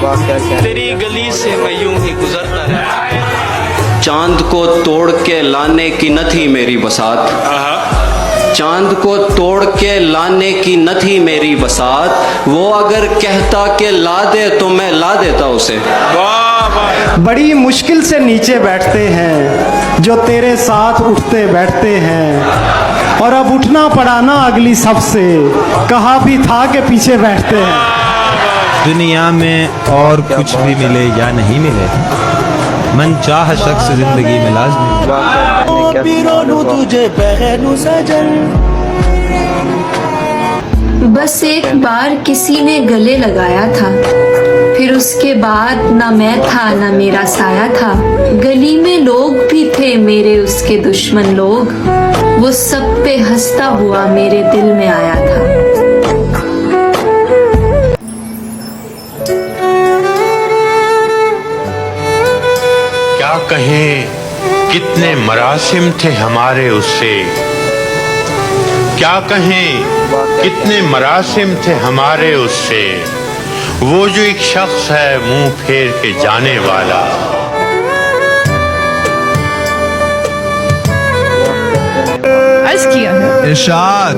तेरी गली से मैं यूं ही गुजरता रहा। चांद को तोड़ के लाने की न थी मेरी बसात, चांद को तोड़ के लाने की न थी मेरी बसात, वो अगर कहता कि ला दे तो मैं ला देता उसे। बड़ी मुश्किल से नीचे बैठते हैं जो तेरे साथ उठते बैठते हैं, और अब उठना पड़ा ना अगली सबसे, कहा भी था कि पीछे बैठते हैं। दुनिया में और कुछ भी मिले या नहीं मिले, मन चाह शख्स जिंदगी में लाज़मी। तुझे बहनु सजन, बस एक बार किसी ने गले लगाया था, फिर उसके बाद ना मैं था ना मेरा साया था। गली में लोग भी थे मेरे उसके दुश्मन लोग, वो सब पे हंसता हुआ मेरे दिल में आया था। क्या कहें कितने मरासिम थे हमारे उससे, क्या कहें कितने मरासिम थे हमारे उससे, वो जो एक शख्स है मुंह फेर के जाने वाला। अर्ज किया है इरशाद।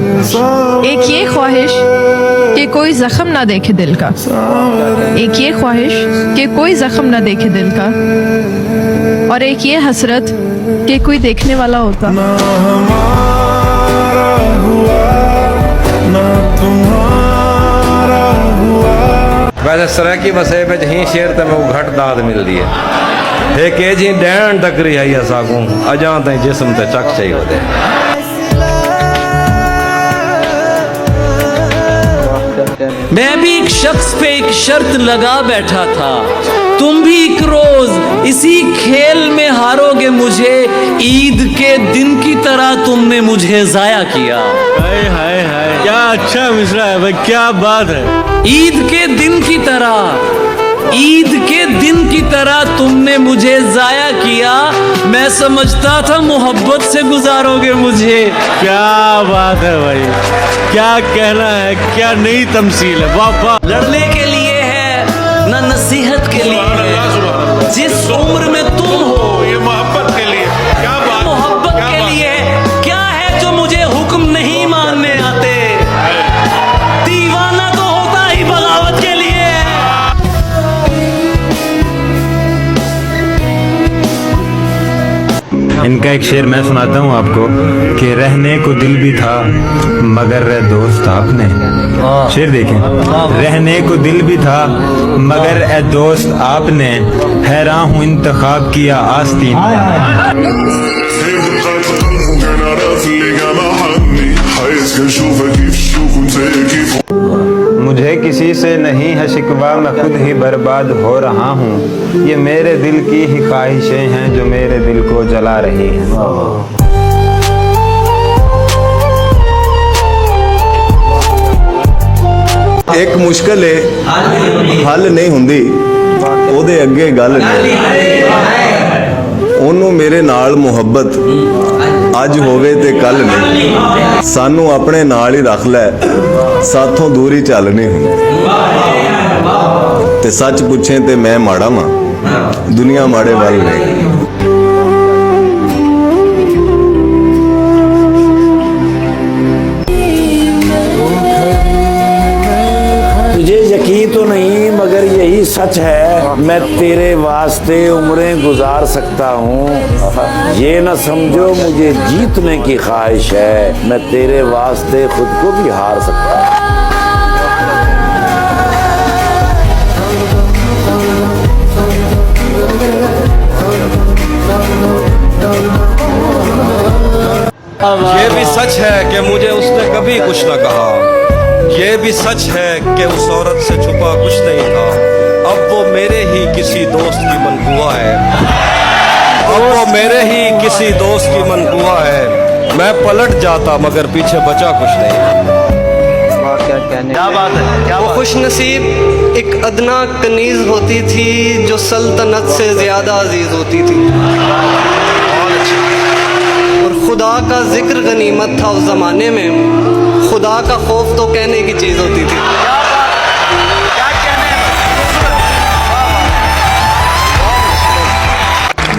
एक ये ख्वाहिश कि कोई जख्म ना देखे दिल का, एक ये ख्वाहिश कि कोई जख्म ना देखे दिल का, और एक ये हसरत कि कोई देखने वाला होता। वैसे सराकी बसे पे ही शेर ते मैं घट दाद मिलती है, एक ए जी डैन टकरी आई असाकू अजा ताईं जिस्म ते चक चाहिए होते। मैं भी एक शख्स पे एक शर्त लगा बैठा था, तुम भी एक रोज इसी खेल में हारोगे मुझे, ईद के दिन की तरह तुमने मुझे जाया किया। हाय हाय हाय, क्या अच्छा मिसरा है भाई, क्या बात है। ईद के दिन की तरह, ईद के दिन की तरह तुमने मुझे जाया किया, मैं समझता था मोहब्बत से गुजारोगे मुझे। क्या बात है भाई, क्या कहना है, क्या नई तमसील है। वाह वाह। लड़ने के लिए है ना नसीहत के लिए है, जिस उम्र में तुम हो ये मोहब्बत के लिए क्या बात, मोहब्बत के लिए क्या है जो मुझे हुक्म नहीं मानने आते। दीवाना तो होता ही बगावत के लिए। इनका एक शेर मैं सुनाता हूँ आपको कि रहने को दिल भी था मगर रे दोस्त आपने। शेर देखें, रहने को दिल भी था मगर ए दोस्त आपने, हैरान हूँ इंतखाब किया आस्तीन। मुझे किसी से नहीं है शिकवा, मैं खुद ही बर्बाद हो रहा हूँ, ये मेरे दिल की ही ख्वाहिशें हैं जो मेरे दिल को जला रही हैं। एक मुश्किल है हल नहीं हुंदी, ओदे अगे गल नहीं। ओनू मेरे नाल मुहब्बत अज होवे ते कल नहीं, सानू अपने नाल ही रख लै, साथों दूरी चल नहीं हुंदी। ते सच पूछे ते मैं माड़ा वां, दुनिया माड़े वाल नहीं। तुझे यकीन तो नहीं मगर यही सच है, मैं तेरे वास्ते उम्रें गुजार सकता हूँ। ये न समझो मुझे जीतने की ख्वाहिश है, मैं तेरे वास्ते खुद को भी हार सकता हूँ। ये भी सच है कि मुझे उसने कभी कुछ न कहा, ये भी सच है कि उस औरत से छुपा कुछ नहीं था, अब वो मेरे ही किसी दोस्त की मनगुआ है, अब वो मेरे ही किसी दोस्त की मनगुआ है। मैं पलट जाता मगर पीछे बचा कुछ नहीं। क्या बात है, क्या वो खुश नसीब एक अदना कनीज होती थी जो सल्तनत से ज्यादा अजीज होती थी। और खुदा का जिक्र गनीमत था उस जमाने में, खुदा का खौफ तो कहने की चीज होती थी।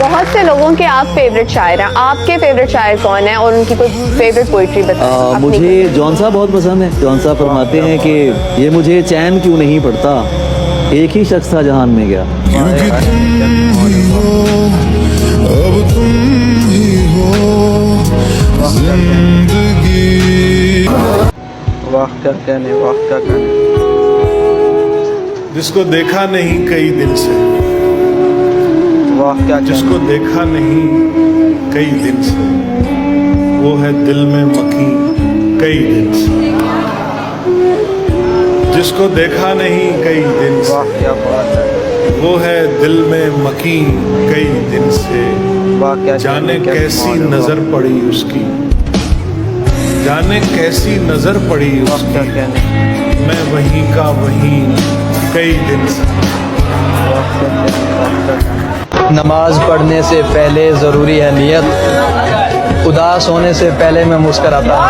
बहुत से लोगों के आप फेवरेट शायर हैं, आपके फेवरेट शायर कौन है और उनकी कोई फेवरेट पोइट्री बताएं? मुझे जॉन साहब बहुत पसंद है। जॉन साहब फरमाते हैं कि ये मुझे चैन क्यों नहीं पड़ता, एक ही शख्स था जहान में गया। वाह क्या कहने, वाह क्या कहने। जिसको देखा नहीं कई दिन से, वाह क्या जिसको देखा नहीं कई दिन से, वो है दिल में मकी कई दिन से। जिसको देखा नहीं कई दिन से, वाह क्या बात है। वो है दिल में मकी कई दिन से। वाह क्या जाने कैसी नजर पड़ी उसकी, जाने कैसी नजर पड़ी उसकी, मैं वहीं का वहीं कई दिन से। नमाज पढ़ने से पहले ज़रूरी है नियत, उदास होने से पहले मैं मुस्कुराता हूँ।